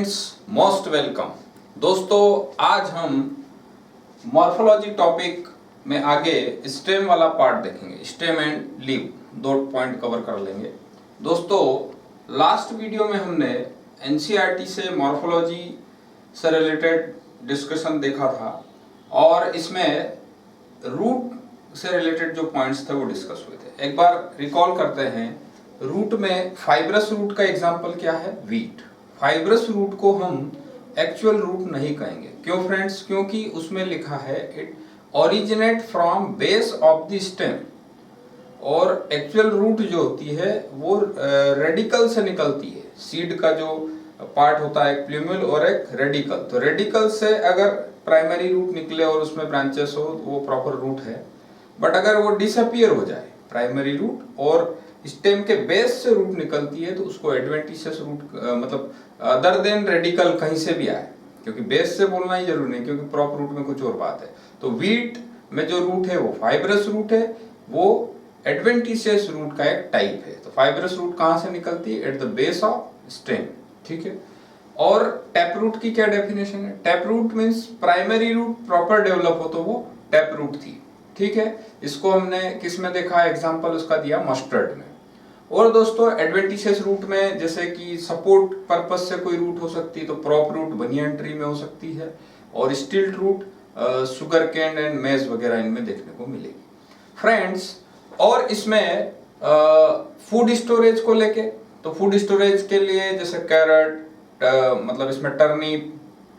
Friends, most welcome. दोस्तों, आज हम मॉर्फोलॉजी टॉपिक में आगे स्टेम वाला पार्ट देखेंगे। स्टेम एंड लीव दो पॉइंट कवर कर लेंगे। दोस्तों, लास्ट वीडियो में हमने एनसीईआरटी से मॉर्फोलॉजी से रिलेटेड डिस्कशन देखा था और इसमें रूट से रिलेटेड जो पॉइंट्स थे वो डिस्कस हुए थे। एक बार रिकॉल करते हैं। रूट में फाइब्रस रूट का एग्जांपल क्या है? वीट। फाइब्रस रूट को हम एक्चुअल रूट नहीं कहेंगे। क्यों फ्रेंड्स? क्योंकि उसमें लिखा है it originate from base of the stem, और एक्चुअल रूट जो होती है वो रेडिकल से निकलती है। सीड का जो पार्ट होता है, एक प्लूमेल और एक रेडिकल, तो रेडिकल से अगर प्राइमरी रूट निकले और उसमें ब्रांचेस हो तो वो प्रॉपर रूट है। बट अगर वो डिसअपियर हो जाए प्राइमरी रूट और स्टेम के बेस से रूट निकलती है तो उसको एडवेंटिशियस रूट, मतलब अदर देन रेडिकल कहीं से भी आए, क्योंकि बेस से बोलना ही जरूरी नहीं, क्योंकि प्रॉपर रूट में कुछ और बात है। तो वीट में जो रूट है वो फाइब्रस रूट है, वो एडवेंटिशियस रूट का एक टाइप है। तो फाइब्रस रूट कहां से निकलती है? At the base of stem. ठीक है। और टैप रूट की क्या डेफिनेशन है? Tap root means primary root proper develop हो तो वो टैप रूट थी। ठीक है। इसको हमने किस में देखा? एग्जांपल उसका दिया मस्टर्ड में। और दोस्तों, एडवेंटिशियस रूट में जैसे कि सपोर्ट पर्पस से कोई रूट हो सकती है, तो प्रॉप रूट बनियन ट्री में हो सकती है, और स्टिल्ट रूट शुगर कैन एंड मेज वगैरह इनमें देखने को मिलेगी फ्रेंड्स। और इसमें फूड स्टोरेज को लेके, तो फूड स्टोरेज के लिए जैसे कैरेट, मतलब इसमें टर्निप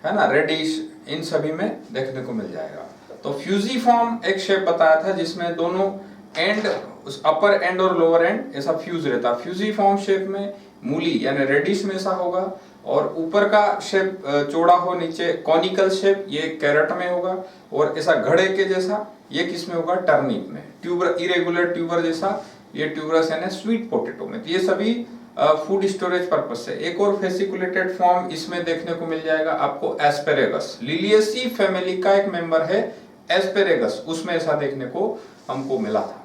है ना, रेडिश, इन सभी में देखने को मिल जाएगा। तो फ्यूजीफॉर्म एक शेप बताया था जिसमें दोनों एंड, उस अपर एंड और लोअर एंड ऐसा फ्यूज रहता है। फ्यूजीफॉर्म शेप में मूली यानी रेडिश में ऐसा होगा, और ऊपर का शेप चौड़ा हो, नीचे कॉनिकल शेप, ये कैरेट में होगा, और ऐसा घड़े के जैसा ये किस में होगा? टर्निप में। ट्यूबर, इरेगुलर ट्यूबर जैसा ये ट्यूबरस यानी स्वीट पोटैटो में। तो ये सभी फूड स्टोरेज पर्पस से। एक और फेसिकुलेटेड फॉर्म इसमें देखने को मिल जाएगा आपको, एस्पेरेगस। लिलिएसी फैमिली का एक मेंबर है एस्पेरेगस, उसमें ऐसा देखने को हमको मिला था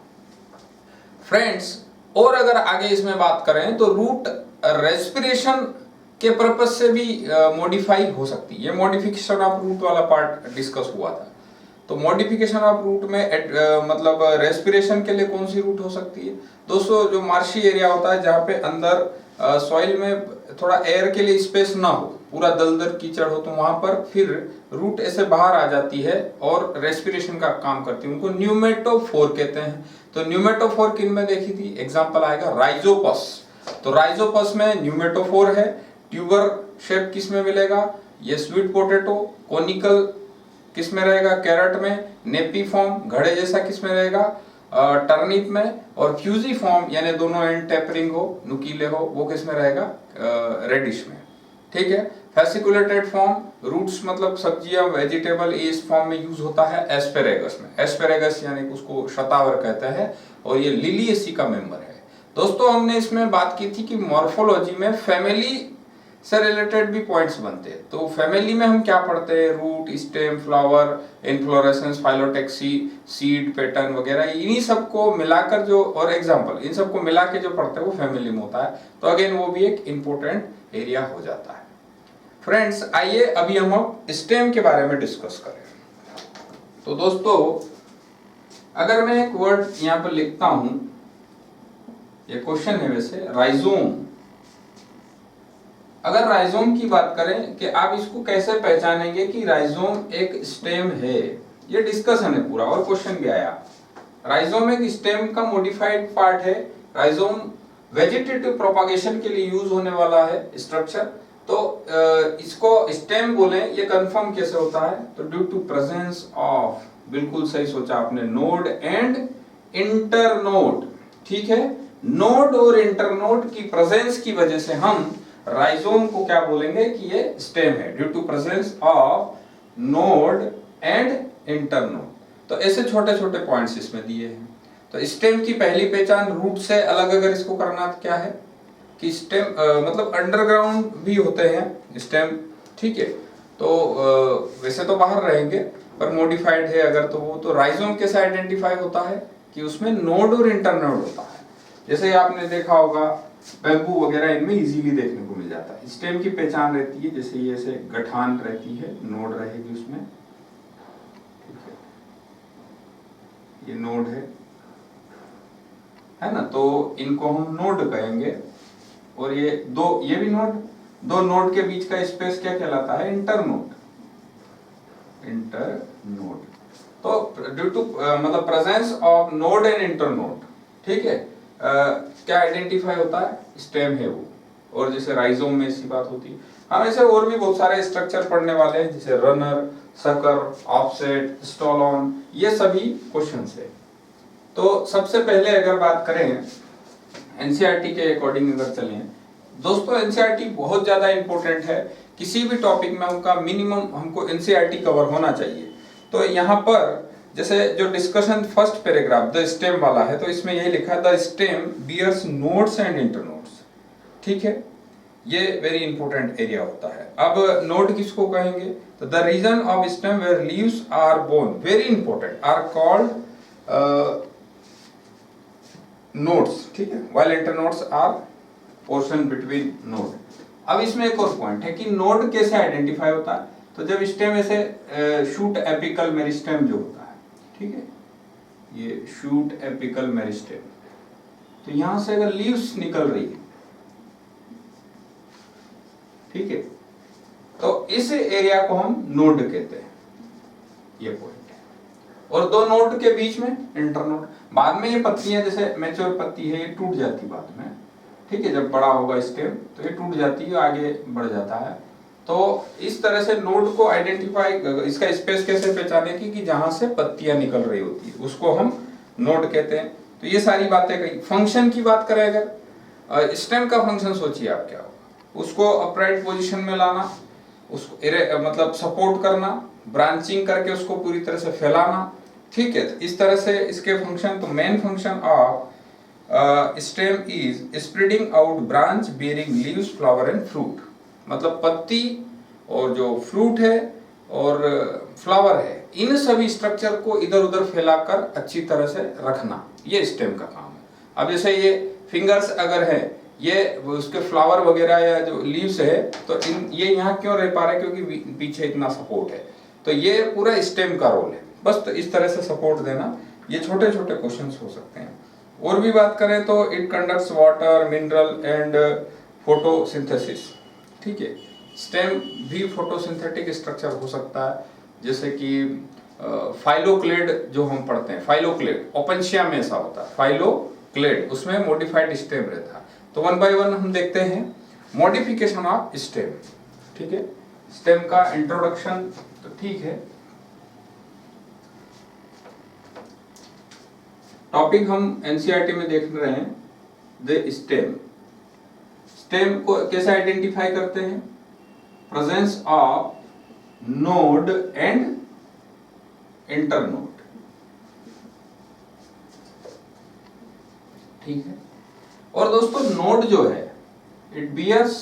फ्रेंड्स। और अगर आगे इसमें बात करें तो रूट रेस्पिरेशन के पर्पस से भी मॉडिफाई हो सकती है। ये मॉडिफिकेशन ऑफ रूट वाला पार्ट डिस्कस हुआ था। तो मॉडिफिकेशन ऑफ रूट में मतलब रेस्पिरेशन के लिए कौन सी रूट हो सकती है? दोस्तों, जो मार्शी एरिया होता है जहाँ पे अंदर सॉइल में थोड़ा एयर के लिए स्पेस ना हो, पूरा दलदल कीचड़ हो, तो वहां पर फिर रूट ऐसे बाहर आ जाती है और रेस्पिरेशन का काम करती है। उनको न्यूमेटोफोर कहते हैं। तो न्यूमेटोफोर किन में देखी थी? एग्जांपल आएगा राइजोपस। तो राइजोपस में न्यूमेटोफोर है। ट्यूबर शेप किस में मिलेगा? ये स्वीट पोटैटो। कोनिकल किस में रहेगा? कैरेट में। नेपीफॉर्म घड़े जैसा किस में रहेगा? टर्निप में। और फ्यूजीफॉर्म यानी दोनों एंड टेपरिंग हो, नुकीले हो, वो किस में रहेगा? रेडिश में। ठीक है। फेसिकुलेटेड फॉर्म, रूट्स मतलब सब्जियां, वेजिटेबल, इस फॉर्म में यूज होता है एस्पेरेगस में। एस्पेरेगस यानी उसको शतावर कहते हैं, और ये लिलिएसी का मेंबर है। दोस्तों, हमने इसमें बात की थी कि मॉर्फोलॉजी में फैमिली से रिलेटेड भी पॉइंट्स बनते हैं। तो फैमिली में हम क्या पढ़ते हैं? Root, stem, flower, inflorescence, phyllotaxy, seed, pattern वगैरह, इन्हीं सबको मिलाकर जो, और एग्जांपल, इन सबको मिला के जो पढ़ते हैं वो फैमिली में होता है। तो अगेन वो भी एक इंपॉर्टेंट एरिया हो जाता है फ्रेंड्स। आइए अभी हम स्टेम के बारे में डिस्कस करें। तो दोस्तों, अगर मैं एक वर्ड यहाँ पर लिखता हूं, ये क्वेश्चन है वैसे, राइजोम। अगर राइजोम की बात करें कि आप इसको कैसे पहचानेंगे कि राइजोम एक स्टेम है, ये डिस्कशन है पूरा, और क्वेश्चन भी आया। राइजोम एक स्टेम का मॉडिफाइड पार्ट है। राइजोम वेजिटेटिव प्रोपागेशन के लिए यूज होने वाला है स्ट्रक्चर। तो इसको स्टेम बोले, ये कंफर्म कैसे होता है? तो ड्यू टू प्रेजेंस ऑफ, बिल्कुल सही सोचा आपने, नोड एंड इंटरनोड। ठीक है। नोड और इंटरनोड की प्रेजेंस की वजह से हम राइजोम को क्या बोलेंगे कि ये स्टेम है, due to presence of node and internode. तो ऐसे छोटे छोटे पॉइंट्स इसमें दिए हैं। तो स्टेम की पहली पहचान रूट से अलग अगर इसको करना तो क्या है कि स्टेम मतलब अंडरग्राउंड भी होते हैं स्टेम। ठीक है। तो वैसे तो बाहर रहेंगे, पर मॉडिफाइड है अगर, तो वो, तो राइजोम कैसे आइडेंटिफाई होता है कि उसमें नोड और इंटरनोड होता है। जैसे आपने देखा होगा बैम्बू वगैरह इनमें इजीली देखने को मिल जाता है। स्टेम की पहचान रहती है, जैसे ये ऐसे गठान रहती है, नोड रहेगी उसमें, ठीक है, ये नोड है ना, तो इनको हम नोड कहेंगे। और ये भी नोड, दो नोड के बीच का स्पेस क्या कहलाता है? इंटरनोड। तो ड्यू टू मतलब presence of node and internode, ठीक है, क्या आइडेंटिफाई होता है? स्टेम है वो। और जैसे राइजोम में ऐसी बात होती है। हम ऐसे और भी बहुत सारे स्ट्रक्चर पढ़ने वाले हैं, जैसे रनर, सकर, ऑफसेट, स्टॉल-ऑन, ये सभी क्वेश्चंस है। तो सबसे पहले अगर बात करें एनसीईआरटी के अकॉर्डिंग अगर चलें दोस्तों, एनसीईआरटी बहुत ज्यादा इंपॉर्टेंट है। किसी भी टॉपिक में उनका मिनिमम हमको एनसीईआरटी कवर होना चाहिए। तो यहाँ पर जैसे जो discussion first paragraph the stem वाला है, तो इसमें यही लिखा है the stem bears nodes and internodes, ठीक है, ये वेरी इंपॉर्टेंट एरिया होता है। अब नोड किसको कहेंगे? तो the region of stem where leaves are borne, very important, are called nodes, ठीक है, while internodes are portion between node. अब इसमें एक और पॉइंट है कि नोड कैसे आइडेंटिफाई होता है? तो जब स्टेम ऐसे शूट एपिकल मेरिस्टेम जो होता है, ठीक है, ये शूट एपिकल मेरिस्टेम, तो यहां से अगर लीव्स निकल रही है, ठीक है, तो इस एरिया को हम नोड कहते हैं, ये पॉइंट है। और दो नोड के बीच में इंटरनोड। बाद में ये पत्तियां, जैसे मैच्योर पत्ती है, ये टूट जाती बाद में, ठीक है, जब बड़ा होगा स्टेम तो ये टूट जाती है, आगे बढ़ जाता है। तो इस तरह से नोड को आइडेंटिफाई, इसका स्पेस कैसे पहचाने कि जहां से पत्तियां निकल रही होती है, उसको हम नोड कहते हैं। तो ये सारी बातें कही। फंक्शन की बात करें अगर, स्टेम का फंक्शन सोचिए आप क्या होगा? उसको अपराइट पोजीशन में लाना, उसको मतलब सपोर्ट करना, ब्रांचिंग करके उसको पूरी तरह से फैलाना, ठीक है। तो इस तरह से इसके फंक्शन, तो main function of stem is spreading out branch bearing leaves, flower and fruit, मतलब पत्ती और जो फ्रूट है और फ्लावर है, इन सभी स्ट्रक्चर को इधर उधर फैलाकर अच्छी तरह से रखना, ये स्टेम का काम है। अब जैसे ये फिंगर्स अगर है, ये उसके फ्लावर वगैरह या जो लीव्स है, तो ये यहाँ क्यों रह पा रहे हैं? क्योंकि पीछे इतना सपोर्ट है। तो ये पूरा स्टेम का रोल है, बस तो इस तरह से सपोर्ट देना। ये छोटे छोटे क्वेश्चंस हो सकते हैं। और भी बात करें तो it conducts water, mineral and photosynthesis, ठीक है। स्टेम भी फोटोसिंथेटिक स्ट्रक्चर हो सकता है, जैसे कि फाइलोक्लेड जो हम पढ़ते हैं, फाइलोक्लेड ओपेंशिया में ऐसा होता है, फाइलोक्लेड, उसमें मॉडिफाइड स्टेम रहता है। तो वन बाय वन हम देखते हैं मॉडिफिकेशन ऑफ स्टेम, ठीक है। स्टेम का इंट्रोडक्शन तो ठीक है, टॉपिक हम एनसीईआरटी में देख रहे हैं द स्टेम। स्टेम को कैसे आइडेंटिफाई करते हैं? Presence of node and internode, ठीक है। और दोस्तों नोड जो है इट बियर्स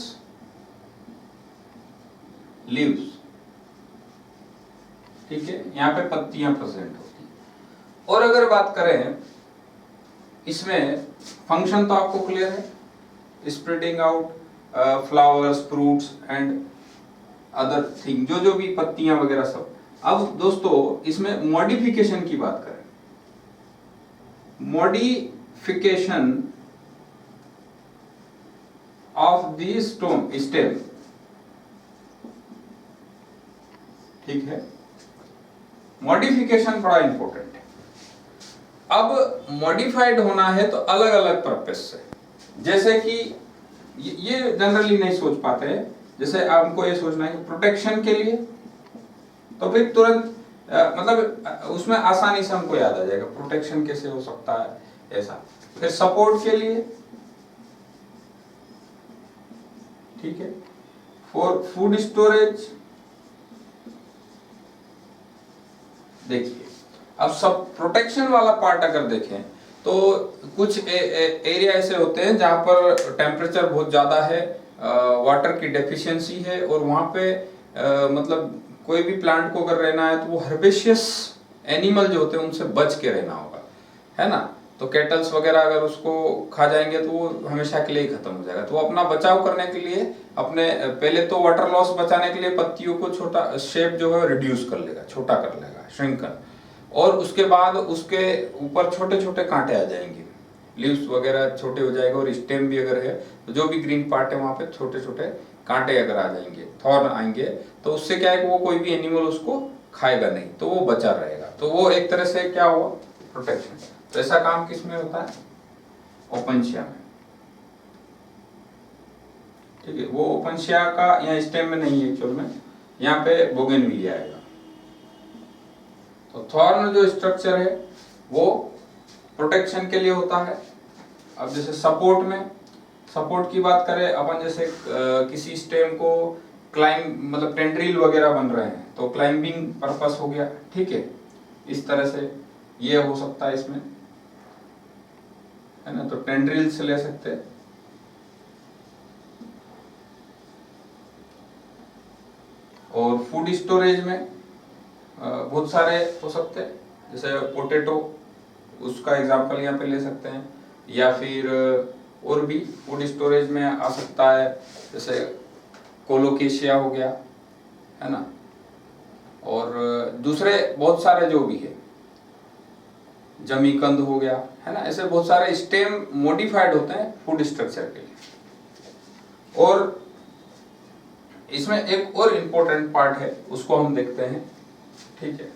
लीव्स, ठीक है, यहां पे पत्तियां प्रेजेंट होती हैं। और अगर बात करें इसमें फंक्शन तो आपको क्लियर है, spreading out flowers, fruits and other thing, जो भी पत्तियां वगैरह सब। अब दोस्तों इसमें मॉडिफिकेशन की बात करें, मॉडिफिकेशन ऑफ द स्टेम, ठीक है, मॉडिफिकेशन बड़ा इंपॉर्टेंट है। अब मॉडिफाइड होना है तो अलग अलग पर्पस से, जैसे कि ये जनरली नहीं सोच पाते हैं, जैसे आपको ये सोचना है कि प्रोटेक्शन के लिए, तो फिर तुरंत मतलब उसमें आसानी से हमको याद आ जाएगा प्रोटेक्शन कैसे हो सकता है ऐसा। फिर सपोर्ट के लिए, ठीक है, फॉर फूड स्टोरेज। देखिए अब सब प्रोटेक्शन वाला पार्ट अगर देखें तो कुछ एरिया ऐसे होते हैं जहां पर टेम्परेचर बहुत ज्यादा है, वाटर की डेफिशिएंसी है, और वहां पे मतलब कोई भी प्लांट को अगर रहना है तो वो हर्बेशियस एनिमल जो होते हैं उनसे बच के रहना होगा, है ना। तो कैटल्स वगैरह अगर उसको खा जाएंगे तो वो हमेशा के लिए ही खत्म हो जाएगा। तो वो अपना बचाव करने के लिए अपने पहले तो वाटर लॉस बचाने के लिए पत्तियों को छोटा शेप जो है रिड्यूस कर लेगा, छोटा कर लेगा, श्रिंक कर, और उसके बाद उसके ऊपर छोटे छोटे कांटे आ जाएंगे, लीव्स वगैरह छोटे हो जाएगा, और स्टेम भी अगर है तो जो भी ग्रीन पार्ट है वहां पे छोटे छोटे कांटे अगर आ जाएंगे, थॉर्न आएंगे, तो उससे क्या है कि वो कोई भी एनिमल उसको खाएगा नहीं, तो वो बचा रहेगा। तो वो एक तरह से क्या हुआ, प्रोटेक्शन। तो ऐसा काम किस में होता है, ओपनशिया में, ठीक है। वो ओपनशिया का यहाँ स्टेम में नहीं है एक्चुअल में, यहाँ पे बोगेनविलिया आएगा। तो थॉर्न जो स्ट्रक्चर है वो प्रोटेक्शन के लिए होता है। अब जैसे सपोर्ट में, सपोर्ट की बात करें अपन, जैसे किसी स्टेम को क्लाइंब मतलब टेंड्रिल वगैरह बन रहे हैं तो क्लाइंबिंग पर्पस हो गया, ठीक है। इस तरह से ये हो सकता है इसमें, है ना, तो टेंड्रिल से ले सकते हैं। और फूड स्टोरेज में बहुत सारे हो सकते हैं, जैसे पोटैटो, उसका एग्जांपल यहाँ पे ले सकते हैं, या फिर और भी फूड स्टोरेज में आ सकता है, जैसे कोलोकेशिया हो गया, है ना, और दूसरे बहुत सारे जो भी है, जमीकंद हो गया, है ना, ऐसे बहुत सारे स्टेम मॉडिफाइड होते हैं फूड स्ट्रक्चर के लिए। और इसमें एक और इम्पोर्टेंट पार्ट है, उसको हम देखते हैं, ठीक है,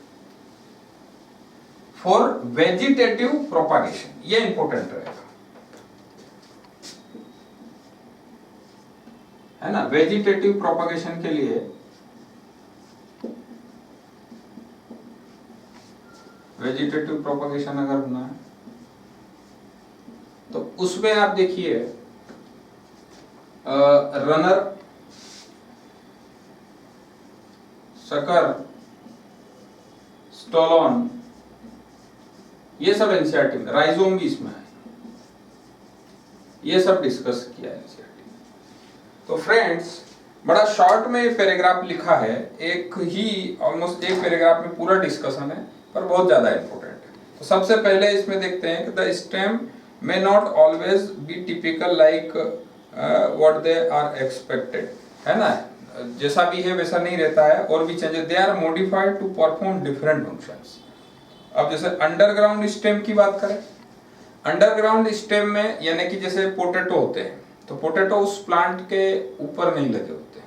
फॉर वेजिटेटिव प्रोपागेशन, ये इंपॉर्टेंट रहेगा, है ना। वेजिटेटिव प्रोपागेशन के लिए वेजिटेटिव प्रोपागेशन अगर होना है तो उसमें आप देखिए रनर, शकर, स्टोलोन, ये सब एनसीईआरटी में, राइजोम भी इसमें है, ये सब डिस्कस किया है एनसीईआरटी में। तो फ्रेंड्स, बड़ा शॉर्ट में पैराग्राफ लिखा है, एक ही ऑलमोस्ट एक पैराग्राफ में पूरा डिस्कशन है, पर बहुत ज्यादा इंपॉर्टेंट है। तो सबसे पहले इसमें देखते हैं कि the stem may not always be typical like what they are expected, है ना, जैसा भी है वैसा नहीं रहता है, और भी changes, they are modified to perform different functions. अब जैसे अंडरग्राउंड स्टेम की बात करें, अंडरग्राउंड स्टेम में यानी कि जैसे पोटैटो होते हैं, तो पोटैटो उस प्लांट के ऊपर नहीं लगे होते,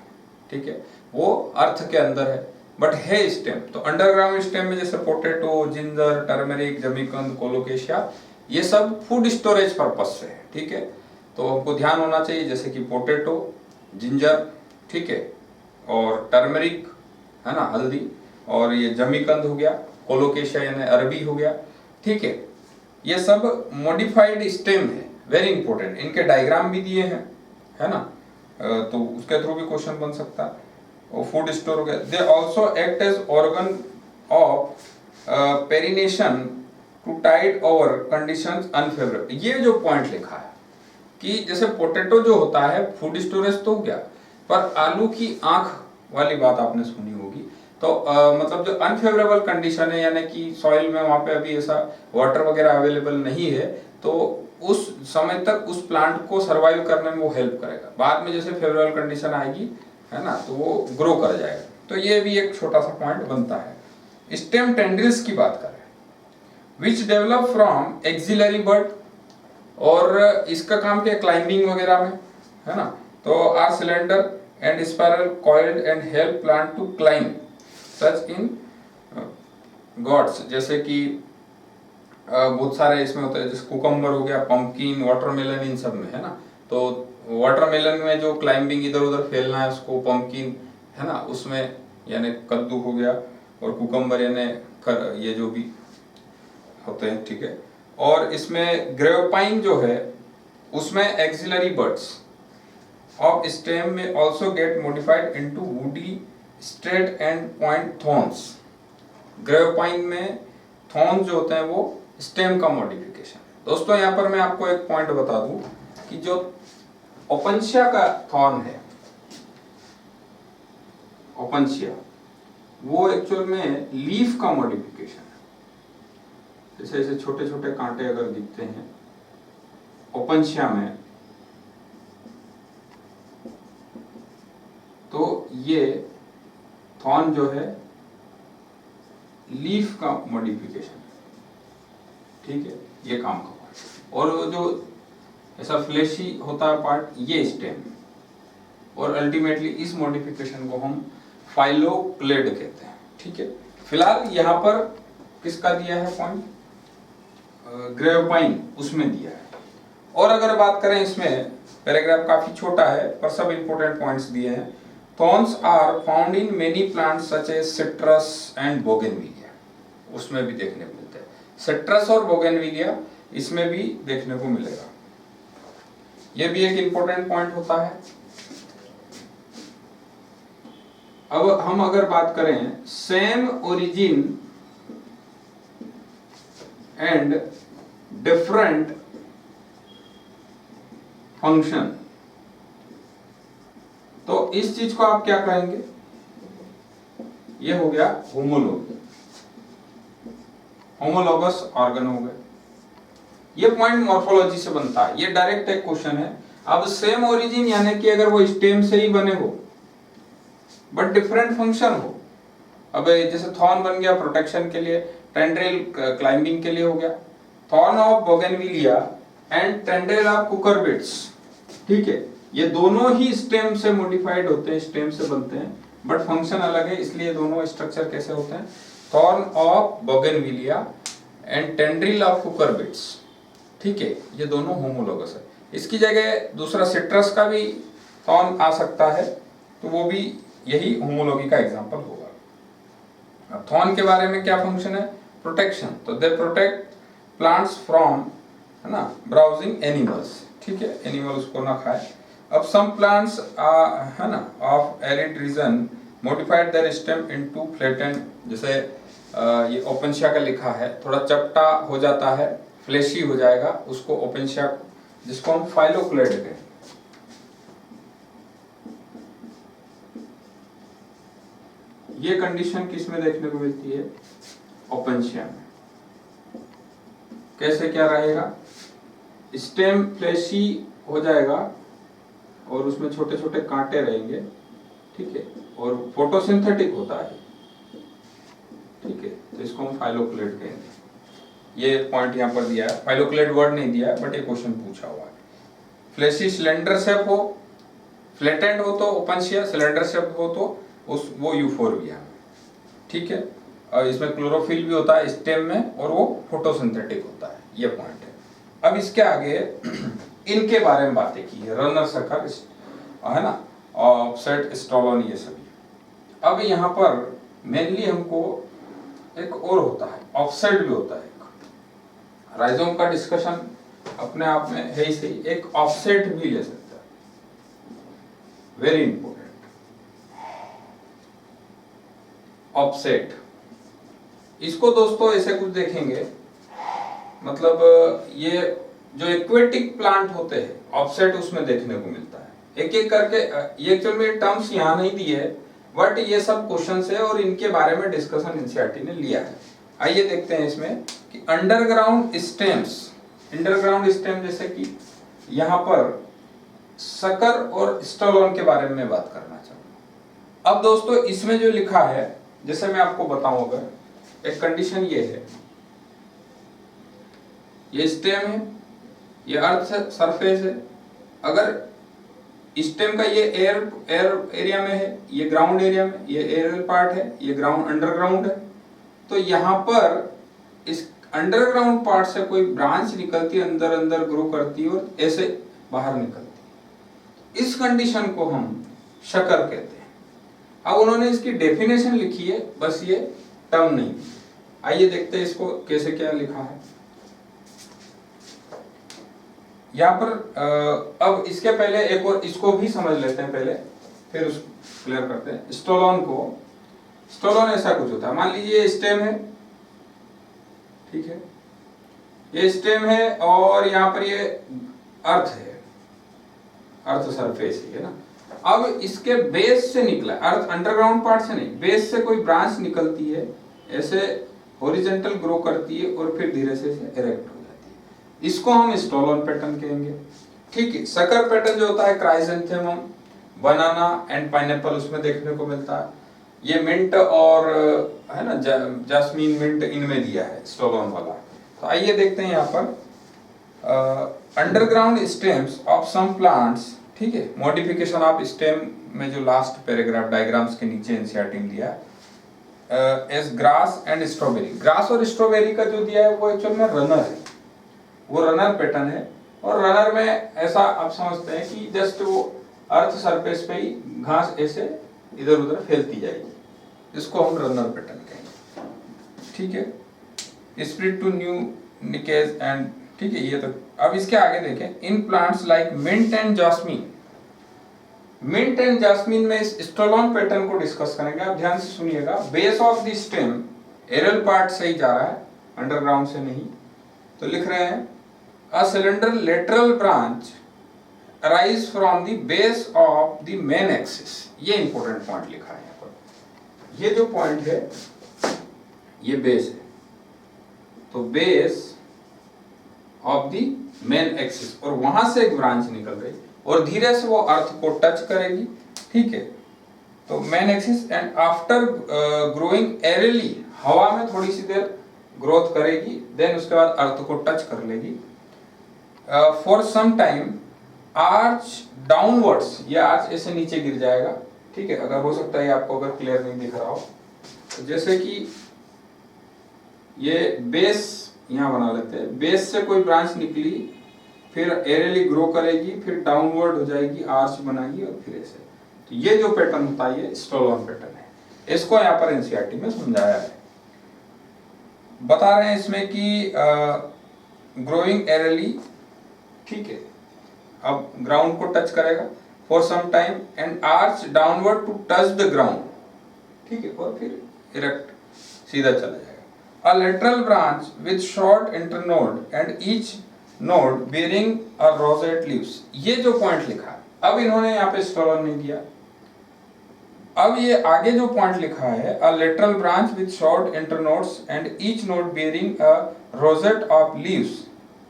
ठीक है, वो अर्थ के अंदर है, बट है स्टेम। तो अंडरग्राउंड स्टेम में जैसे पोटैटो, जिंजर, टर्मरिक, जमीकंद, कोलोकेशिया, ये सब फूड स्टोरेज पर्पस से है, ठीक है। तो हमको ध्यान होना चाहिए, जैसे कि पोटैटो, जिंजर, ठीक है, और टर्मरिक, है ना, हल्दी, और ये जमीकंद हो गया, कोलोकेशिया यानी अरबी हो गया, ठीक है, ये सब मॉडिफाइड स्टेम है, वेरी इंपॉर्टेंट। इनके डायग्राम भी दिए हैं, है ना, तो उसके थ्रू भी क्वेश्चन बन सकता है। और फूड स्टोर हो गया, they also act as organ of perennation to tide over conditions unfavourable. ये जो पॉइंट लिखा है कि जैसे पोटैटो जो होता है फूड स्टोरेज तो हो गया, पर आलू की आंख वाली बात आपने सुनी होगी, तो मतलब जो अनफेवरेबल कंडीशन है, यानी कि सॉइल में वहां पे अभी ऐसा वाटर वगैरह अवेलेबल नहीं है, तो उस समय तक उस प्लांट को सरवाइव करने में वो हेल्प करेगा। बाद में जैसे फेवरेबल कंडीशन आएगी, है ना, तो वो ग्रो कर जाएगा। तो ये भी एक छोटा सा पॉइंट बनता है। स्टेम टेंड्रिल्स की बात करें, विच डेवलप फ्रॉम एक्सिलरी बड, और इसका काम क्या, क्लाइंबिंग वगैरह में, है ना, तो are cylinder and spiral coiled and help plant to climb such in gourds, जैसे कि बहुत सारे इसमें होते हैं, जैसे कुकम्बर हो गया, पंपकिन, वाटरमेलन, इन सब में, है ना। तो वाटरमेलन में जो क्लाइंबिंग इधर उधर फैलना है उसको, पंपकिन, है ना, उसमें यानी कद्दू हो गया, और कुकम्बर यानी ये जो भी होते हैं, ठीक है। और इसमें ग्रेवपाइन जो है उसमें एक्सिलरी बड्स ऑफ स्टेम में also get modified into woody straight and point thorns. Grapevine में थॉर्न्स जो होते हैं वो स्टेम का मॉडिफिकेशन। दोस्तों यहाँ पर मैं आपको एक पॉइंट बता दूं कि जो ओपनशिया का थॉर्न है, ओपनशिया, वो एक्चुअल में लीफ का मॉडिफिकेशन है। ऐसे ऐसे छोटे छोटे कांटे अगर दिखते हैं ओपेनशिया में, तो ये थॉर्न जो है लीफ का मॉडिफिकेशन, ठीक है, ये काम का पार्ट। और वो जो ऐसा फ्लैशी होता है पार्ट, ये स्टेम। और अल्टीमेटली इस मॉडिफिकेशन को हम फाइलोक्लेड कहते हैं, ठीक है। फिलहाल यहाँ पर किसका दिया है पॉइंट, ग्रेवपाइन, उसमें दिया है। और अगर बात करें, इसमें पैराग्राफ काफी छोटा है पर सब इंपॉर्टेंट पॉइंट्स दिए हैं। Thorns are found in many plants such as citrus and bougainvillea, उसमें भी देखने को मिलते हैं। सिट्रस और बोगेनविलिया इसमें भी देखने को मिलेगा, ये भी एक इंपॉर्टेंट पॉइंट होता है। अब हम अगर बात करें same origin and different function, तो इस चीज को आप क्या कहेंगे, ये हो गया होमोलॉगी, होमोलॉगस ऑर्गन हो गए। ये पॉइंट मॉर्फोलॉजी से बनता है, ये डायरेक्ट एक क्वेश्चन है। अब सेम ओरिजिन यानी कि अगर वो स्टेम से ही बने हो बट डिफरेंट फंक्शन हो। अब जैसे थॉर्न बन गया प्रोटेक्शन के लिए, टेंड्रिल क्लाइंबिंग के लिए हो गया। Thorn of bougainvillea and tendril of cucurbits, ठीक है, ये दोनों ही स्टेम से मॉडिफाइड होते हैं, स्टेम से बनते हैं, बट फंक्शन अलग है। इसलिए दोनों स्ट्रक्चर कैसे होते हैं, thorn of bougainvillea and tendril of cucurbits, ठीक है, ये दोनों होमोलोगस है। इसकी जगह दूसरा सिट्रस का भी थॉर्न आ सकता है, तो वो भी यही होमोलॉगी का एग्जांपल होगा। अब थॉर्न के बारे में क्या फंक्शन है, प्रोटेक्शन, तो दे प्रोटेक्ट प्लांट्स फ्रॉम, है ना, ब्राउजिंग एनिमल्स, ठीक है, एनिमल उसको ना खाए। अब सम प्लांट्स है ना of arid region modified there stem into flattened, जैसे ये ओपेनशिया का लिखा है, थोड़ा चपटा हो जाता है, फ्लैशी हो जाएगा, उसको ओपेनशिया, जिसको हम फाइलोक्लेड कहते हैं। ये कंडीशन किस में देखने को मिलती है, ओपेनशिया में। कैसे क्या रहेगा, स्टेम फ्लैशी हो जाएगा और उसमें छोटे छोटे कांटे रहेंगे, ठीक है, और फोटोसिंथेटिक होता है, ठीक है, तो इसको हम फाइलोक्लेड कहेंगे। ये पॉइंट यहाँ पर दिया है, फाइलोक्लेड वर्ड नहीं दिया है बट ये क्वेश्चन पूछा हुआ है। फ्लैशी सिलेंडर शेप हो, फ्लैटेंड हो तो ओपेनशिया, सिलेंडर शेप हो तो वो यूफोरबिया, ठीक है। और इसमें क्लोरोफिल भी होता है स्टेम में और वो फोटोसिंथेटिक होता है, ये पॉइंट है। अब इसके आगे इनके बारे में बातें की है, रनर सकर, है ना, ऑफसेट, स्टॉलोन, ये सभी। अब यहाँ पर मेनली हमको एक और होता है, ऑफसेट भी होता है। राइजोम का डिस्कशन अपने आप में है ही सही, एक ऑफसेट भी ले सकता है, वेरी इंपॉर्टेंट। ऑफसेट, इसको दोस्तों ऐसे कुछ देखेंगे, मतलब ये जो एक्वेटिक प्लांट होते हैं ऑफसेट उसमें देखने को मिलता है। एक एक करके, ये एक्चुअल में टर्म्स यहाँ नहीं दिए बट ये सब क्वेश्चंस है और इनके बारे में डिस्कशन एनसीईआरटी ने लिया है। आइए देखते हैं इसमें कि अंडरग्राउंड स्टेम्स, अंडरग्राउंड स्टेम जैसे कि यहाँ पर सकर और स्टॉलोन के बारे में बात करना चाहूंगा। अब दोस्तों इसमें जो लिखा है, जैसे मैं आपको बताऊं, अगर एक कंडीशन ये है, ये स्टेम है, ये अर्थ सरफेस है, अगर स्टेम का ये एयर एरिया में है, ये ग्राउंड एरिया में, ये एरियल पार्ट है, ये ग्राउंड अंडरग्राउंड है, तो यहाँ पर इस अंडरग्राउंड पार्ट से कोई ब्रांच निकलती है, अंदर अंदर ग्रो करती है और ऐसे बाहर निकलती है। इस कंडीशन को हम शकर कहते हैं। अब उन्होंने इसकी डेफिनेशन लिखी है, बस ये टर्म नहीं। आइए देखते हैं इसको कैसे क्या लिखा है यहाँ पर। अब इसके पहले एक और इसको भी समझ लेते हैं पहले, फिर उसको क्लियर करते हैं। स्टॉलोन को, स्टॉलोन ऐसा कुछ होता है, मान लीजिए ये स्टेम है, ठीक है, ये स्टेम है और यहाँ पर ये अर्थ है, अर्थ सरफेस है ना। अब इसके बेस से निकला, अर्थ अंडरग्राउंड पार्ट से नहीं, बेस से कोई ब्रांच निकलती है, ऐसे हॉरिजॉन्टल ग्रो करती है और फिर धीरे से इरेक्ट हो जाती है। इसको हम स्टोलन पैटर्न कहेंगे। ठीक है, सकर पैटर्न जो होता है क्राइसेंथेमम, बनाना एंड पाइनएप्पल उसमें देखने को मिलता है। ये मिंट और है ना जास्मीन मिंट इनमें दिया है स्टोलन वाला। तो आइए देखते हैं यहाँ पर underground stems of some plants. ठीक है, मॉडिफिकेशन ऑफ स्टेम में जो लास्ट पैराग्राफ डायग्राम्स के नीचे एनसीईआरटी में दिया as grass and strawberry. Grass और स्ट्रॉबेरी का जो दिया है वो एक्चुअल में रनर है, वो रनर पैटर्न है। और रनर में ऐसा आप समझते हैं कि जस्ट वो अर्थ सरफेस पे ही घास ऐसे इधर उधर फैलती जाएगी, इसको हम रनर पैटर्न कहेंगे। ठीक है, स्प्लिट टू न्यू निकेज एंड। ठीक है, ये तो अब इसके आगे देखें, in plants like mint and jasmine. Mint and jasmine में इस स्टोलन पैटर्न को डिस्कस करेंगे। आप ध्यान से सुनिएगा। Base of the stem aerial part से ही जा रहा है, अंडरग्राउंड से नहीं। तो लिख रहे हैं a cylinder lateral branch arise from the base of the main axis. ये इंपॉर्टेंट पॉइंट लिखा है यहाँ पर। ये जो पॉइंट है ये बेस है, तो base of the main axis, और वहां से एक ब्रांच निकल रही और धीरे से वो अर्थ को टच करेगी। ठीक है, तो main axis and after growing early, हवा में थोड़ी सी देर ग्रोथ करेगी, देन उसके बाद अर्थ को टच कर लेगी। For some time arch downwards, ये आर्च ऐसे नीचे गिर जाएगा। ठीक है, अगर हो सकता है आपको अगर क्लियर नहीं दिख रहा हो, तो जैसे कि ये बेस यहाँ बना लेते हैं। बेस से कोई ब्रांच निकली, फिर एरेली ग्रो करेगी, फिर डाउनवर्ड हो जाएगी, आर्च बनाएगी और फिर ऐसे। तो ये जो पैटर्न होता है ये स्टोलन पैटर्न है। इसको यहाँ पर एनसीईआरटी में समझाया है। बता रहे हैं इसमें कि ग्रोइंग एरेली, ठीक है, अब ग्राउंड को टच करेगा for some time and arch downward to touch the ground. ठीक है, और फिर इरेक्ट सीधा चला जाएगा। A lateral branch with short internode and each node bearing a rosette leaves। ये जो पॉइंट लिखा है, अब इन्होंने यहाँ पे स्टोलन नहीं दिया। अब ये आगे जो पॉइंट लिखा है a lateral branch with short internodes and each node bearing a rosette of leaves,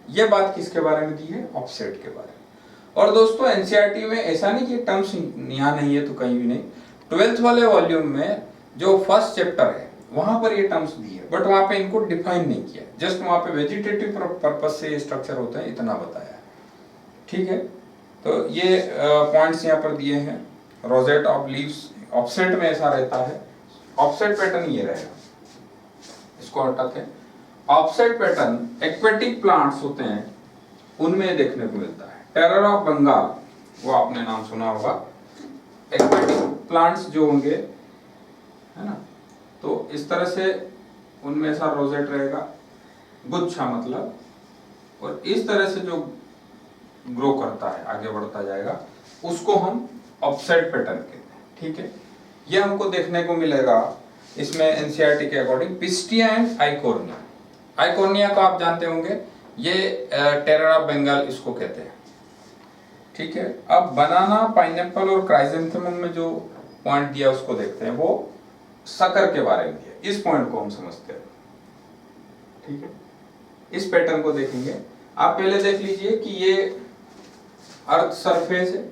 ये बात किसके बारे में दी है? ऑफसेट के बारे में। और दोस्तों एनसीईआरटी में ऐसा नहीं कि टर्म्स यहाँ नहीं है तो कहीं भी नहीं। 12th वाले वॉल्यूम में जो फर्स्ट चैप्टर है वहां पर ये टर्म्स दी है, बट वहां पे इनको डिफाइन नहीं किया। जस्ट वहां पे वेजिटेटिव पर्पस से ये स्ट्रक्चर होता है, इतना बताया। ठीक है, तो ये पॉइंट्स यहाँ पर दिए हैं। रोजेट ऑफ लीव्स ऑफसेट में ऐसा रहता है। ऑफसेट पैटर्न ये रहेगा, इसको हटाते हैं। ऑफसेट पैटर्न एक्वेटिक प्लांट्स होते हैं उनमें देखने को मिलता है। टेरर ऑफ बंगाल, वो आपने नाम सुना होगा। एक्वेटिक प्लांट्स जो होंगे, है ना, तो इस तरह से उनमें ऐसा रोजेट रहेगा, गुच्छा मतलब, और इस तरह से जो ग्रो करता है, आगे बढ़ता जाएगा, उसको हम ऑफसेट पैटर्न कहते हैं। ठीक है, ये हमको देखने को मिलेगा इसमें एनसीईआरटी के according pistia and Eichhornia. Eichhornia को आप जानते होंगे, ये टेरर ऑफ बंगाल इसको कहते हैं। ठीक है, अब बनाना, पाइनएप्पल और क्राइसेंथेमम में जो पॉइंट दिया उसको देखते हैं। वो सकर के बारे में दिया, इस पॉइंट को हम समझते हैं। ठीक है, इस पैटर्न को देखेंगे। आप पहले देख लीजिए कि ये अर्थ सरफेस है,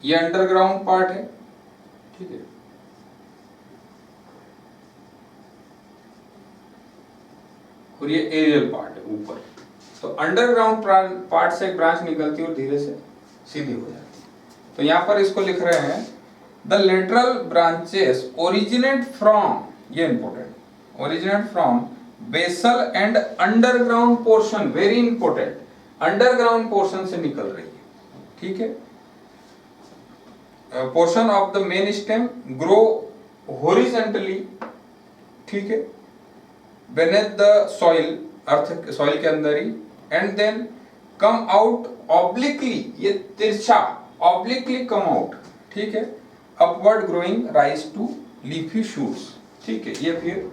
ये अंडरग्राउंड पार्ट है। ठीक है, और ये एरियल पार्ट है ऊपर। तो अंडरग्राउंड पार्ट से एक ब्रांच निकलती है और धीरे से सीधी हो जाती है। तो यहां पर इसको लिख रहे हैं the lateral branches originate from, ये important, originate from basal and underground portion, very important, underground portion से निकल रही है। ठीक है, portion of the main stem grow horizontally. ठीक है, beneath the soil, earth soil के अंदर ही, and then come out obliquely, ये तिरछा ऑब्लिकली कम आउट। ठीक है, upward growing rise to leafy shoots. ठीक है, ये फिर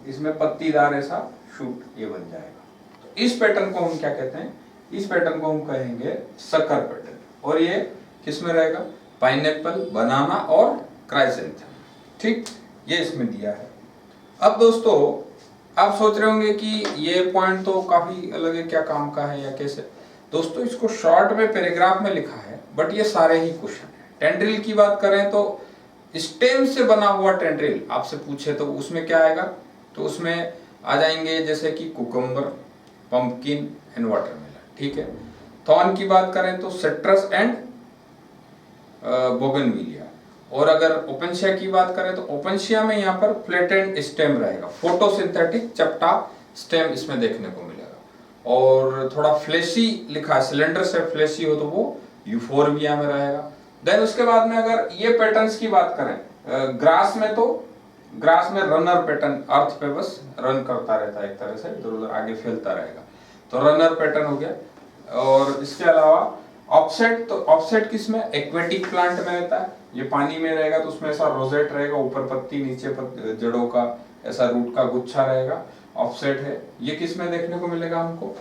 इसमें पत्तीदार ऐसा शूट ये बन जाएगा। तो इस पैटर्न को हम क्या कहते हैं? इस पैटर्न को हम कहेंगे सकर पैटर्न। और ये किसमें रहेगा? पाइनएप्पल, बनाना और क्राइसेंथेमम। ठीक, ये इसमें दिया है। अब दोस्तों आप सोच रहे होंगे कि ये पॉइंट तो काफी अलग है, क्या काम का है या कैसे। दोस्तों इसको शॉर्ट में पैराग्राफ में लिखा है, बट ये सारे ही क्वेश्चन है। टेंड्रिल की बात करें तो स्टेम से बना हुआ टेंड्रिल आपसे पूछे तो उसमें क्या आएगा, तो उसमें आ जाएंगे जैसे कि कुकुम्बर, पंपकिन एंड वाटरमेलन। ठीक है। थॉर्न की बात करें तो सिट्रस एंड बोगनविलिया। और अगर ओपेंशिया की बात करें तो ओपेंशिया में यहाँ पर फ्लैटेंड स्टेम रहेगा, फोटोसिंथेटिक चपटा स्टेम इसमें देखने को मिलेगा। और थोड़ा फ्लैशी लिखा है, सिलेंडर से फ्लैशी हो तो वो यूफोरबिया में रहेगा। देन उसके बाद में अगर ये पैटर्न्स की बात करें ग्रास में, तो ग्रास में रनर पैटर्न, अर्थ पे बस रन करता रहता है, एक तरह से इधर उधर आगे फैलता रहेगा, तो रनर पैटर्न हो गया। और इसके अलावा ऑफसेट, तो ऑफसेट किसमें, एक्वेटिक प्लांट में रहता है, ये पानी में रहेगा तो उसमें ऐसा रोजेट रहेगा, ऊपर पत्ती नीचे जड़ों का ऐसा रूट का गुच्छा रहेगा, ऑफसेट है। ये किसमें देखने को मिलेगा हमको,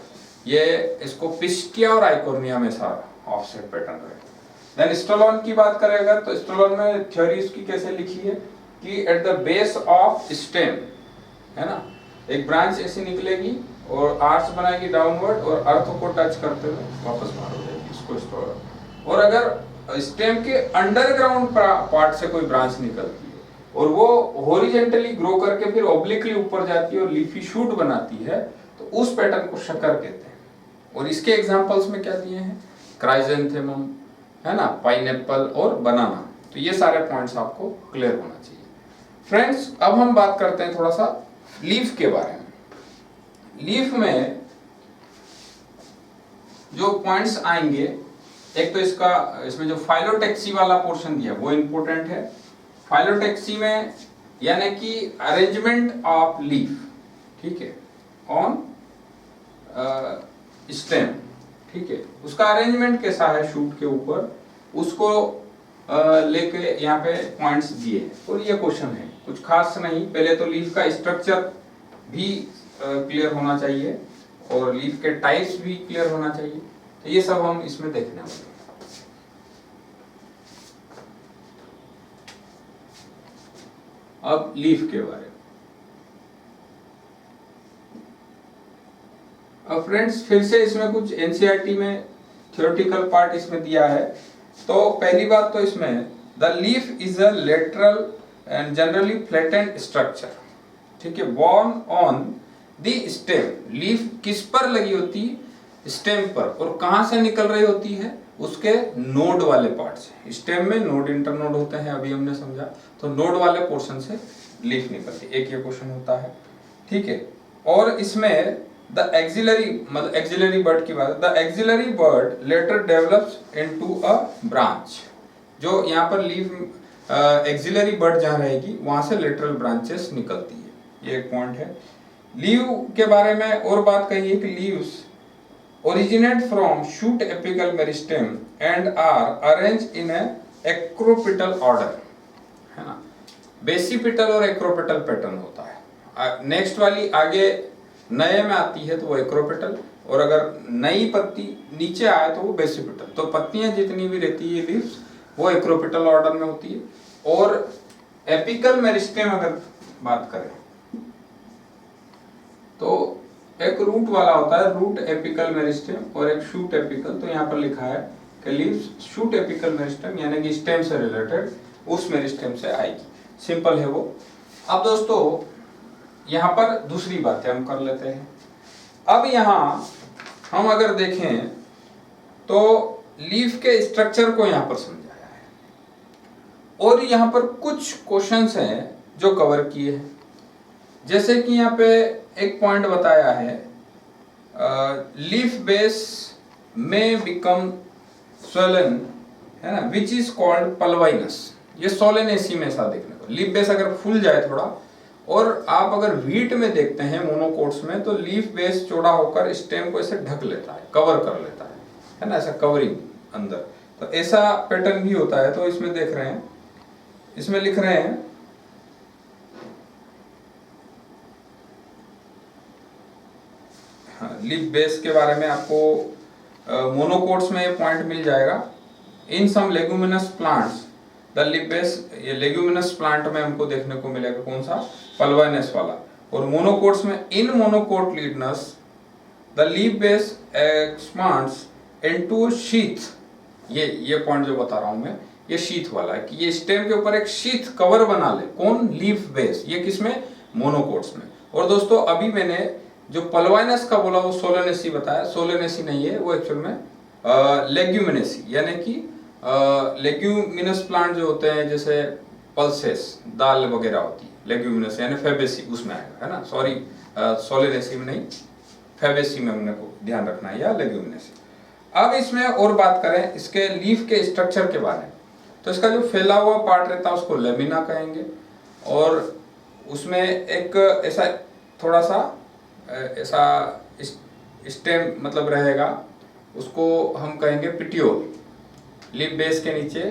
ये इसको पिस्टिया और आइकोर्निया में सारा ऑफसेट पैटर्न रहेगा। देन स्टोलोन की बात करेगा तो स्टोलोन में थ्योरी उसकी कैसे लिखी है कि eight the base of stem, है ना, एक ब्रांच ऐसी निकलेगी और आर्च बनाएगी डाउनवर्ड और अर्थ को टच करते हुए वापस बाहर हो जाएगी, इसको स्टोलोन। और अगर स्टेम के अंडरग्राउंड पार्ट से कोई ब्रांच निकलती है और वो हॉरिजेंटली ग्रो करके फिर ऑब्लिकली ऊपर जाती है और लीफी शूट बनाती है, तो उस पैटर्न को शकर कहते हैं। और इसके एग्जांपल्स में क्या दिए हैं, क्राइजेंथेमम, है ना, पाइनएप्पल और बनाना। तो ये सारे पॉइंट्स आपको क्लियर होना चाहिए। फ्रेंड्स अब हम बात करते हैं थोड़ा सा लीफ के बारे में। लीफ में जो पॉइंट्स आएंगे, एक तो इसमें जो फाइलोटेक्सी वाला पोर्शन दिया वो इंपॉर्टेंट है। फाइलोटेक्सी में यानी कि अरेंजमेंट ऑफ लीफ, ठीक है, ऑन स्टेम, ठीक है, उसका अरेंजमेंट कैसा है शूट के ऊपर, उसको लेके यहाँ पे पॉइंट्स दिए हैं। और ये क्वेश्चन है, कुछ खास नहीं। पहले तो लीफ का स्ट्रक्चर भी क्लियर होना चाहिए और लीफ के टाइप्स भी क्लियर होना चाहिए, तो ये सब हम इसमें देखने वाले हैं। अब लीफ के बारे में, अब फ्रेंड्स फिर से इसमें कुछ एनसीईआरटी में थ्योरेटिकल पार्ट इसमें दिया है। तो पहली बात तो इसमें the leaf is a lateral and generally flattened structure, ठीक है, borne on the stem. Leaf किस पर लगी होती है, स्टेम पर, और कहां से निकल रही होती है, उसके नोड वाले पार्ट से। स्टेम में नोड इंटरनोड होते हैं, अभी हमने समझा, तो नोड वाले पोर्शन से लीफ निकलती है। एक ये क्वेश्चन होता है, ठीक है। और इसमें द एक्सिलरी, मतलब एक्सिलरी बर्ड की बात, the axillary bud later develops into a branch. जो यहाँ पर लीफ एक्सिलरी बर्ड जहाँ रहेगी वहां से लेटरल ब्रांचेस निकलती है, ये एक पॉइंट है। लीव के बारे में और बात कही है कि leaves originate from shoot apical meristem and are arranged in a acropetal order, है ना। बेसिपिटल और एक्रोपेटल पैटर्न होता है। नेक्स्ट वाली आगे नए में आती है तो वो एक्रोपेटल, और अगर नई पत्ती नीचे आए तो वो बेसिपिटल। तो पत्तियां जितनी भी रहती है लीव्स वो एक्रोपेटल ऑर्डर में होती है। और एपिकल मेरिस्टेम अगर बात करें तो एक रूट वाला होता है, रूट एपिकल मेरिस्टेम, और एक शूट एपिकल। तो यहाँ पर लिखा है कि लीव्स शूट एपिकल मेरिस्टेम यानी कि स्टेम से रिलेटेड उस मेरिस्टेम से आएगी, सिंपल है वो। अब दोस्तों यहाँ पर दूसरी बातें हम कर लेते हैं। अब यहाँ हम अगर देखें तो लीफ के स्ट्रक्चर को यहाँ पर समझाया है, और यहाँ पर कुछ क्वेश्चंस हैं जो कवर किए हैं। जैसे कि यहाँ पे एक पॉइंट बताया है, लीफ बेस में बिकम स्वोलन, है ना, विच इज कॉल्ड पल्वाइनस। ये सोलेनेसी में ऐसा देखने को, लीफ बेस अगर फूल जाए थोड़ा, और आप अगर व्हीट में देखते हैं मोनोकोट्स में, तो लीफ बेस चौड़ा होकर स्टेम को ऐसे ढक लेता है, कवर कर लेता है ना, ऐसा कवरिंग अंदर। तो ऐसा पैटर्न भी होता है। तो इसमें देख रहे हैं, इसमें लिख रहे हैं लीफ बेस के बारे में आपको मोनोकोट्स में पॉइंट मिल जाएगा। In some leguminous plants the leaf base, ये लेग्यूमिनस प्लांट में हमको देखने को मिलेगा कौन सा, पल्वाइनस वाला। और मोनोकोट्स में, इन मोनोकोट लीडनस the leaf base expands into sheath. ये पॉइंट जो बता रहा हूं मैं, ये शीथ वाला है कि ये स्टेम के ऊपर एक शीथ कवर बना ले। कौन, लीफ बेस। ये किसमें, मोनोकोट्स में। और दोस्तों अभी मैंने जो पल्वाइनस का बोला वो सोलेनेसी बताया, सोलेनेसी नहीं है वो, एक्चुअल में लेग्यूमिनेसी, यानी कि लेग्यूमिनस प्लांट जो होते हैं जैसे पल्सेस, दाल वगैरह होती है, लेग्यूमिनस यानी फेबेसी उसमें आएगा, है ना। सॉरी, सोलेनेसी में नहीं, फेबेसी में हमने को ध्यान रखना है, या लेग्यूमिनेसी। अब इसमें और बात करें इसके लीफ के स्ट्रक्चर के बारे में, तो इसका जो फैला हुआ पार्ट रहता है उसको लेमिना कहेंगे, और उसमें एक ऐसा थोड़ा सा ऐसा स्टेम मतलब रहेगा, उसको हम कहेंगे पिटियोल। लीफ बेस के नीचे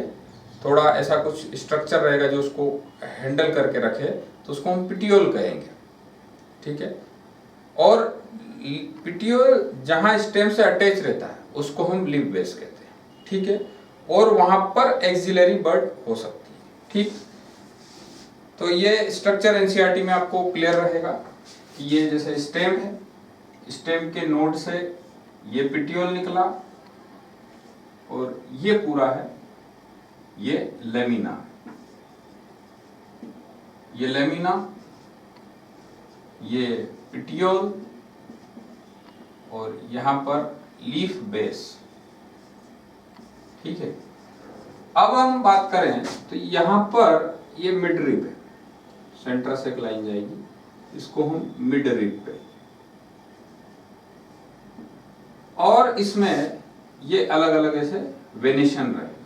थोड़ा ऐसा कुछ स्ट्रक्चर रहेगा जो उसको हैंडल करके रखे, तो उसको हम पिटियोल कहेंगे, ठीक है। और पिटियोल जहां स्टेम से अटैच रहता है उसको हम लीफ बेस कहते हैं, ठीक है। और वहां पर एक्सिलरी बड हो सकती है, ठीक। तो ये स्ट्रक्चर एनसीईआरटी में आपको क्लियर रहेगा कि ये जैसे स्टेम है, स्टेम के नोड से ये पिटियोल निकला, और ये पूरा है ये लेमिना, ये लेमिना, ये पिटियोल, और यहां पर लीफ बेस, ठीक है। अब हम बात करें तो यहां पर ये मिड रिब है, सेंटर से एक लाइन जाएगी, इसको हम मिड रिब पे, और इसमें ये अलग अलग ऐसे वेनेशन रहेगा।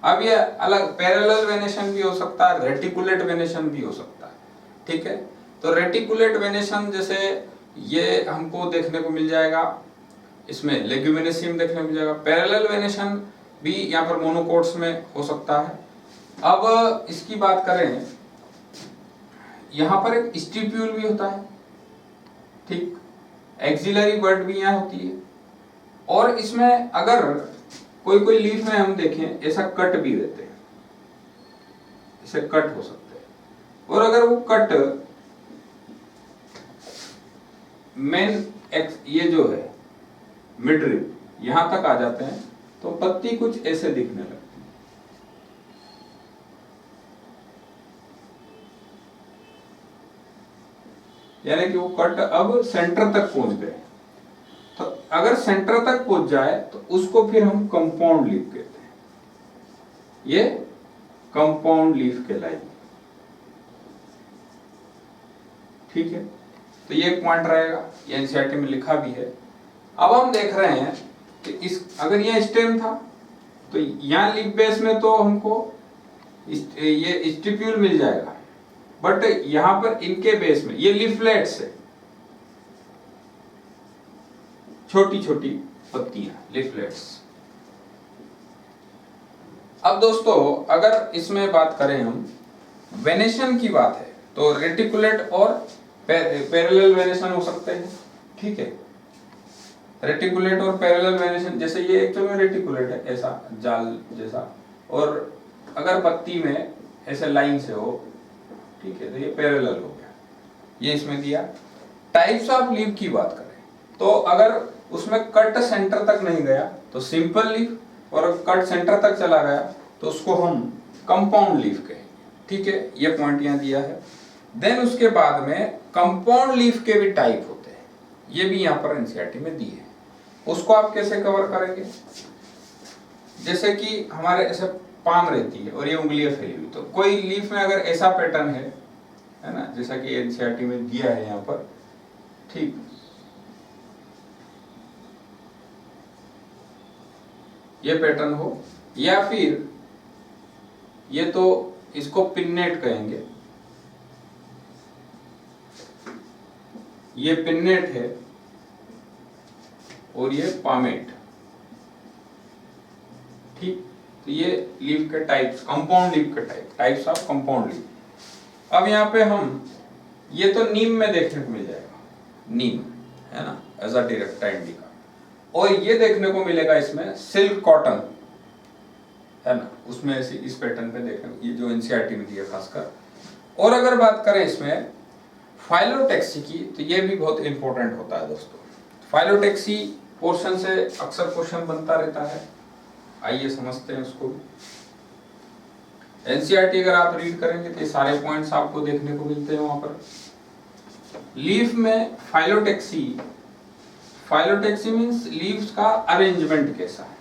अब ये अलग पैरेलल वेनेशन भी हो सकता है, रेटिकुलेट वेनेशन भी हो सकता है, ठीक है। तो रेटिकुलेट वेनेशन जैसे ये हमको देखने को मिल जाएगा, इसमें लेग्यूमिनेसी में देखने को मिल जाएगा। पैरेलल वेनेशन भी यहाँ पर मोनोकोट्स में हो सकता है। अब इसकी बात करें, यहाँ पर एक स्टिप्यूल भी होता है, ठीक, एक्सिलरी बड भी यहाँ होती है, और इसमें अगर कोई लीफ में हम देखें ऐसा कट भी रहते हैं, इसे कट हो सकते हैं, और अगर वो कट मेन ये जो है मिड रिब यहां तक आ जाते हैं, तो पत्ती कुछ ऐसे दिखने लगती है, यानी कि वो कट अब सेंटर तक पहुंच गए। तो अगर सेंटर तक पहुंच जाए तो उसको फिर हम कंपाउंड लीफ कहते हैं, ये कंपाउंड लीफ कहलाएगी, ठीक है। तो ये एक पॉइंट रहेगा, ये एनसीईआरटी में लिखा भी है। अब हम देख रहे हैं कि इस अगर ये स्टेम था तो यहाँ लीफ बेस में तो हमको ये स्टिप्यूल मिल जाएगा, बट यहां पर इनके बेस में ये लीफलेट्स है, छोटी छोटी पत्तियां, लीफलेट्स। अब दोस्तों अगर इसमें बात करें हम वेनेशन की बात है, तो रेटिकुलेट और पैरेलल वेनेशन हो सकते हैं, ठीक है। रेटिकुलेट और पैरेलल वेनेशन, जैसे ये एक्चुअल में रेटिकुलेट है, ऐसा जाल जैसा, और अगर पत्ती में ऐसे लाइन से हो, ठीक है, तो ये पैरेलल हो गया, ये इसमें दिया। टाइप्स ऑफ लीफ की बात करें तो अगर उसमें कट सेंटर तक नहीं गया तो सिंपल लीफ, और कट सेंटर तक चला गया तो उसको हम कंपाउंड लीफ कहेंगे, ठीक है। ये पॉइंट यहाँ दिया है। देन उसके बाद में कंपाउंड लीफ के भी टाइप होते हैं, ये भी यहाँ पर एनसीईआरटी में दिए हैं। उसको आप कैसे कवर करेंगे, जैसे कि हमारे ऐसे पाम रहती है और ये उंगलियां फैली हुई, तो कोई लीफ में अगर ऐसा पैटर्न है ना, जैसा कि एनसीईआरटी में दिया है यहाँ पर, ठीक, ये पैटर्न हो, या फिर ये तो इसको पिन्नेट कहेंगे, ये पिन्नेट है और ये पामेट, ठीक। तो ये लीफ के टाइप्स, कंपाउंड लीफ के टाइप्स ऑफ कंपाउंड लीफ। अब यहाँ पे हम ये तो नीम में देखने को मिल जाएगा, नीम है ना, एजाटिरेक्टा इंडिका, और ये देखने को मिलेगा इसमें सिल्क कॉटन, है ना, उसमें ऐसे इस पैटर्न पे देखें, ये जो एनसीईआरटी में दिया खासकर। और अगर बात करें इसमें फाइलोटैक्सी की, तो ये भी बहुत इंपॉर्टेंट होता है दोस्तों। फाइलोटैक्सी पोर्शन से अक्सर क्वेश्चन बनता रहता है, आइए समझते हैं उसको। एनसीईआरटी अगर आप रीड करेंगे तो ये सारे पॉइंट्स आपको देखने को मिलते हैं वहां पर। लीफ में फाइलोटैक्सी, फाइलोटैक्सी मींस लीव्स का अरेंजमेंट कैसा है,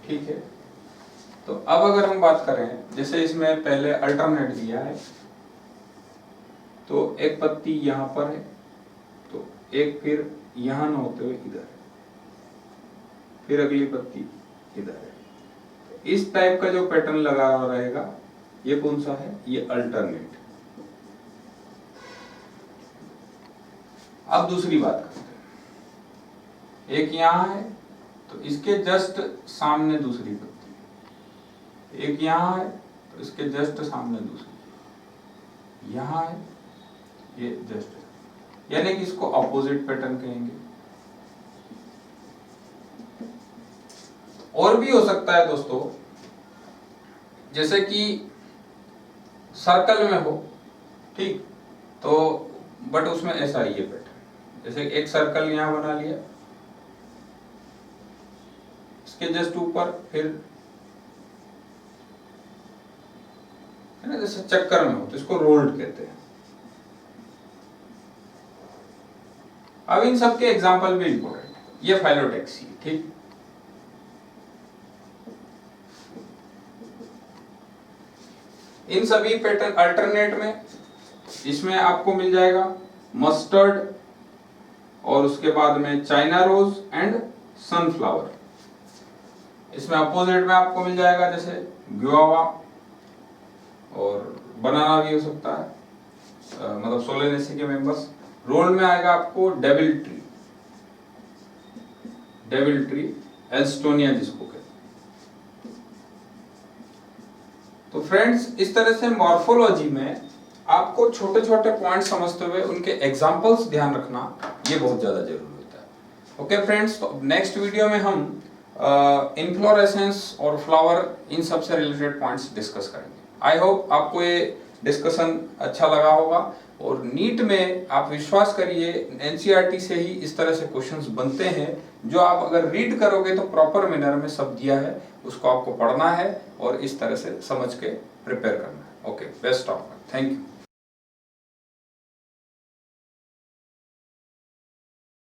ठीक है। तो अब अगर हम बात करें, जैसे इसमें पहले अल्टरनेट दिया है, तो एक पत्ती यहां पर है, तो एक फिर यहां न होते हुए इधर है, फिर अगली पत्ती इधर है। तो इस टाइप का जो पैटर्न लगा हुआ रहेगा, ये कौन सा है, ये अल्टरनेट। अब दूसरी बात करते हैं, एक यहां है तो इसके जस्ट सामने दूसरी पत्ती, एक यहां है तो इसके जस्ट सामने दूसरी, यहां है, ये जस्ट, यानी कि इसको अपोजिट पैटर्न कहेंगे। और भी हो सकता है दोस्तों, जैसे कि सर्कल में हो, ठीक, तो बट उसमें ऐसा ही है पैटर्न, जैसे एक सर्कल यहां बना लिया, इसके जस्ट ऊपर फिर है ना, जैसे चक्कर में हो तो इसको रोल्ड कहते हैं। अब इन सब के एग्जांपल भी इंपॉर्टेंट है, ये फाइलोटैक्सी, ठीक। इन सभी पैटर्न अल्टरनेट में, इसमें आपको मिल जाएगा मस्टर्ड, और उसके बाद में चाइना रोज एंड सनफ्लावर। इसमें अपोजिट में आपको मिल जाएगा जैसे ग्वावा, और बनाना भी हो सकता है, मतलब सोलेनेसी के मेंबर्स। रोल में आएगा आपको devil tree, devil tree Alstonia जिसको कहते हैं। तो फ्रेंड्स, इस तरह से मॉर्फोलॉजी में आपको छोटे छोटे पॉइंट समझते हुए उनके एग्जांपल्स ध्यान रखना, ये बहुत ज्यादा जरूरी होता है। ओके फ्रेंड्स, तो नेक्स्ट वीडियो में हम इन्फ्लोरेसेंस और फ्लावर, इन सब से रिलेटेड पॉइंट्स डिस्कस करेंगे। आई होप आपको ये डिस्कशन अच्छा लगा होगा, और नीट में आप विश्वास करिए, एनसीईआरटी से ही इस तरह से क्वेश्चंस बनते हैं, जो आप अगर रीड करोगे तो प्रॉपर मैनर में सब दिया है, उसको आपको पढ़ना है और इस तरह से समझ के प्रिपेयर करना है। Okay, best of luck, thank you.